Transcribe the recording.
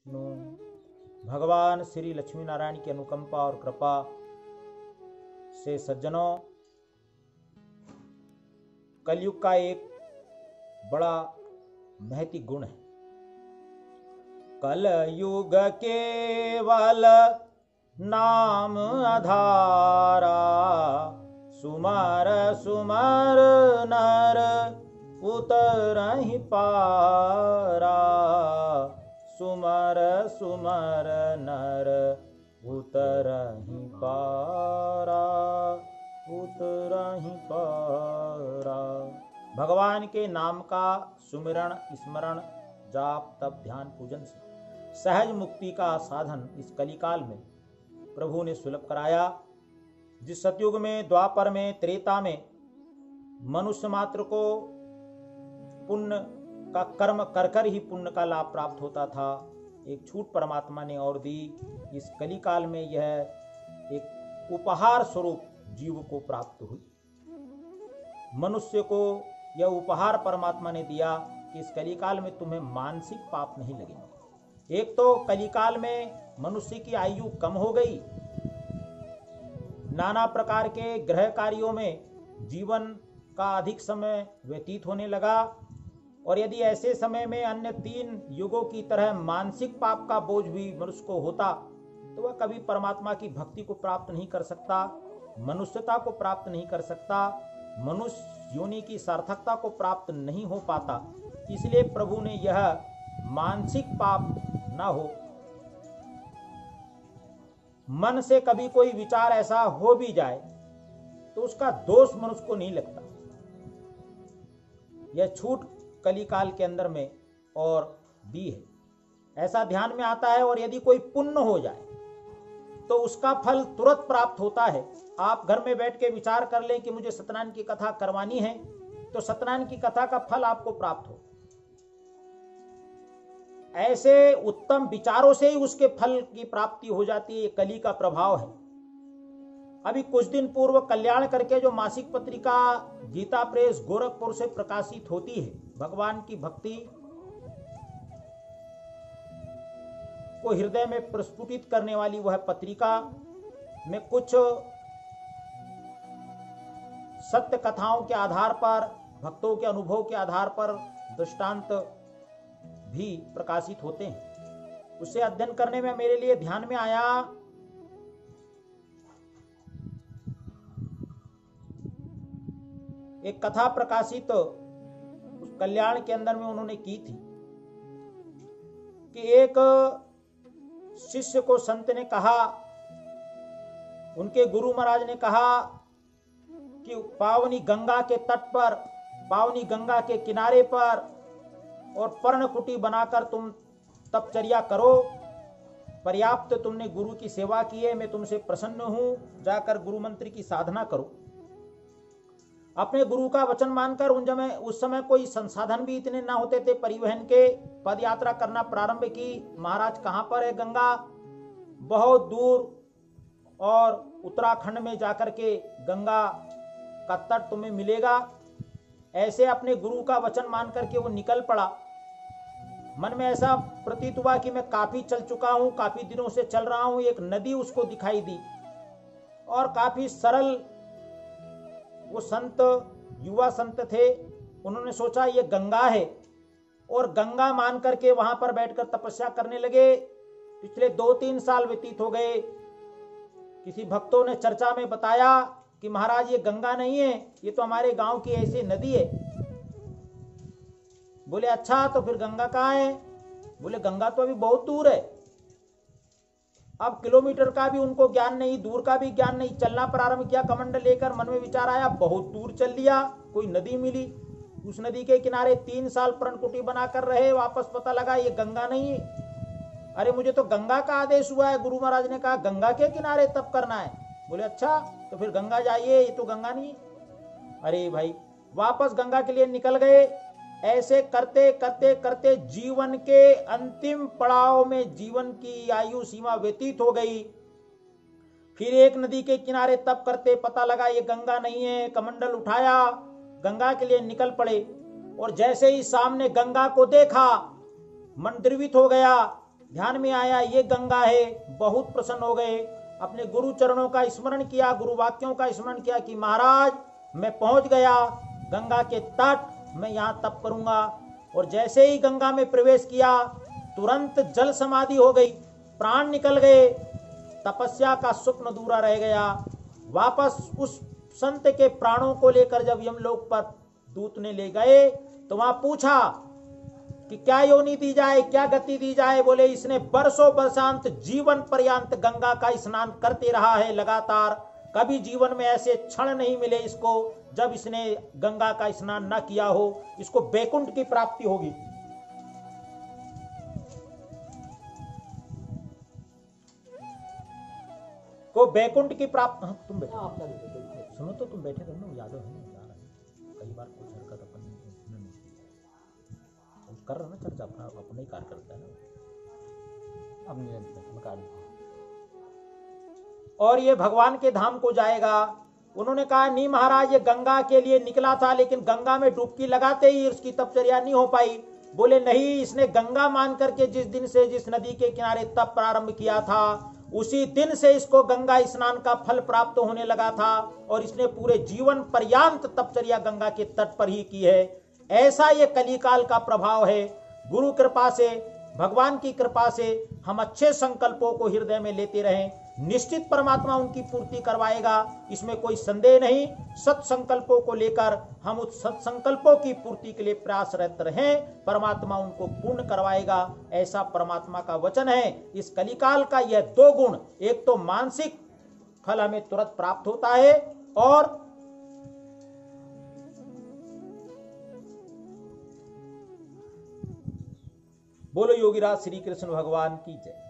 भगवान श्री लक्ष्मी नारायण की अनुकंपा और कृपा से सज्जनों, कलयुग का एक बड़ा महती गुण है। कलयुग केवल नाम आधारा, सुमर सुमर नर उतरहि पारा, सुमर सुमर नर उतरहि पारा, उतरहि पारा। भगवान के नाम का सुमिरण, स्मरण, जाप, तप, ध्यान, पूजन से सहज मुक्ति का साधन इस कलिकाल में प्रभु ने सुलभ कराया। जिस सतयुग में, द्वापर में, त्रेता में मनुष्य मात्र को पुण्य का कर्म कर कर ही पुण्य का लाभ प्राप्त होता था, एक छूट परमात्मा ने और दी। इस कलिकाल में यह एक उपहार स्वरूप जीव को प्राप्त हुई। मनुष्य को यह उपहार परमात्मा ने दिया कि इस कलिकाल में तुम्हें मानसिक पाप नहीं लगेंगे। एक तो कलिकाल में मनुष्य की आयु कम हो गई, नाना प्रकार के ग्रह कार्यों में जीवन का अधिक समय व्यतीत होने लगा, और यदि ऐसे समय में अन्य 3 युगों की तरह मानसिक पाप का बोझ भी मनुष्य को होता तो वह कभी परमात्मा की भक्ति को प्राप्त नहीं कर सकता, मनुष्यता को प्राप्त नहीं कर सकता, मनुष्य योनि की सार्थकता को प्राप्त नहीं हो पाता। इसलिए प्रभु ने यह मानसिक पाप न हो, मन से कभी कोई विचार ऐसा हो भी जाए तो उसका दोष मनुष्य को नहीं लगता। यह छूट कलिकाल के अंदर में और दी है। ऐसा ध्यान में आता है, और यदि कोई पुण्य हो जाए तो उसका फल तुरंत प्राप्त होता है। आप घर में बैठ के विचार कर लें कि मुझे सत्यनारायण की कथा करवानी है, तो सत्यनारायण की कथा का फल आपको प्राप्त हो। ऐसे उत्तम विचारों से ही उसके फल की प्राप्ति हो जाती है। ये कली का प्रभाव है। अभी कुछ दिन पूर्व कल्याण करके जो मासिक पत्रिका गीता प्रेस गोरखपुर से प्रकाशित होती है, भगवान की भक्ति को हृदय में प्रस्फुटित करने वाली वह पत्रिका में कुछ सत्य कथाओं के आधार पर, भक्तों के अनुभव के आधार पर दृष्टांत भी प्रकाशित होते हैं। उसे अध्ययन करने में मेरे लिए ध्यान में आया एक कथा प्रकाशित उस कल्याण के अंदर में उन्होंने की थी कि एक शिष्य को संत ने कहा, उनके गुरु महाराज ने कहा कि पावनी गंगा के तट पर, पावनी गंगा के किनारे पर और पर्णकुटी बनाकर तुम तपचर्या करो, पर्याप्त तुमने गुरु की सेवा की है, मैं तुमसे प्रसन्न हूं, जाकर गुरु मंत्र की साधना करो। अपने गुरु का वचन मानकर उस समय कोई संसाधन भी इतने ना होते थे परिवहन के, पद यात्रा करना प्रारंभ की। महाराज कहां पर है गंगा? बहुत दूर, और उत्तराखंड में जाकर के गंगा का तट तुम्हें मिलेगा। ऐसे अपने गुरु का वचन मान करके वो निकल पड़ा। मन में ऐसा प्रतीत हुआ कि मैं काफी चल चुका हूं, काफी दिनों से चल रहा हूं। एक नदी उसको दिखाई दी और काफी सरल, वो संत युवा संत थे, उन्होंने सोचा ये गंगा है और गंगा मान करके वहां पर बैठकर तपस्या करने लगे। पिछले 2-3 साल व्यतीत हो गए। किसी भक्तों ने चर्चा में बताया कि महाराज ये गंगा नहीं है, ये तो हमारे गांव की ऐसी नदी है। बोले अच्छा, तो फिर गंगा कहाँ है? बोले गंगा तो अभी बहुत दूर है। अब किलोमीटर का भी उनको ज्ञान नहीं, दूर का भी ज्ञान नहीं। चलना प्रारंभ किया कमंडल लेकर, मन में विचार आया, बहुत दूर चल लिया, कोई नदी मिली, उस नदी के किनारे 3 साल पर्णकुटी बनाकर रहे, वापस पता लगा ये गंगा नहीं है। अरे मुझे तो गंगा का आदेश हुआ है, गुरु महाराज ने कहा गंगा के किनारे तप करना है। बोले अच्छा, तो फिर गंगा जाइए, ये तो गंगा नहीं। अरे भाई, वापस गंगा के लिए निकल गए। ऐसे करते करते करते जीवन के अंतिम पड़ाव में जीवन की आयु सीमा व्यतीत हो गई। फिर एक नदी के किनारे तप करते पता लगा ये गंगा नहीं है। कमंडल उठाया, गंगा के लिए निकल पड़े, और जैसे ही सामने गंगा को देखा मन द्रवित हो गया। ध्यान में आया ये गंगा है, बहुत प्रसन्न हो गए। अपने गुरु चरणों का स्मरण किया, गुरु वाक्यों का स्मरण किया कि महाराज मैं पहुंच गया गंगा के तट, मैं यहां तप करूंगा। और जैसे ही गंगा में प्रवेश किया तुरंत जल समाधि हो गई, प्राण निकल गए, तपस्या का स्वप्न अधूरा रह गया। वापस उस संत के प्राणों को लेकर जब यमलोक पर दूत ने ले गए तो वहां पूछा कि क्या योनि दी जाए, क्या गति दी जाए। बोले इसने बरसों बरसांत जीवन पर्यंत गंगा का स्नान करते रहा है लगातार, कभी जीवन में ऐसे क्षण नहीं मिले इसको जब इसने गंगा का स्नान न किया हो, इसको बैकुंठ की प्राप्ति होगी। को बैकुंठ की प्राप्ति। तुम बैठे सुनो तो, तुम बैठे रहो, यादव है कई बार कुछ हरकत अपन कर रहा ना, चर्चा अपना अपना ही कार्य करता है ना। और ये भगवान के धाम को जाएगा। उन्होंने कहा नहीं महाराज, ये गंगा के लिए निकला था लेकिन गंगा में डुबकी लगाते ही उसकी तपचर्या नहीं हो पाई। बोले नहीं, इसने गंगा मान करके जिस दिन से जिस नदी के किनारे तप प्रारंभ किया था उसी दिन से इसको गंगा स्नान का फल प्राप्त होने लगा था और इसने पूरे जीवन पर्यंत तपचर्या गंगा के तट पर ही की है। ऐसा ये कलिकाल का प्रभाव है। गुरु कृपा से, भगवान की कृपा से हम अच्छे संकल्पों को हृदय में लेते रहें, निश्चित परमात्मा उनकी पूर्ति करवाएगा, इसमें कोई संदेह नहीं। सत्संकल्पों को लेकर हम उस सत्संकल्पों की पूर्ति के लिए प्रयासरत रहें, परमात्मा उनको पूर्ण करवाएगा, ऐसा परमात्मा का वचन है। इस कलिकाल का यह दो गुण, एक तो मानसिक फल हमें तुरंत प्राप्त होता है और बोलो योगीराज श्री कृष्ण भगवान की जय।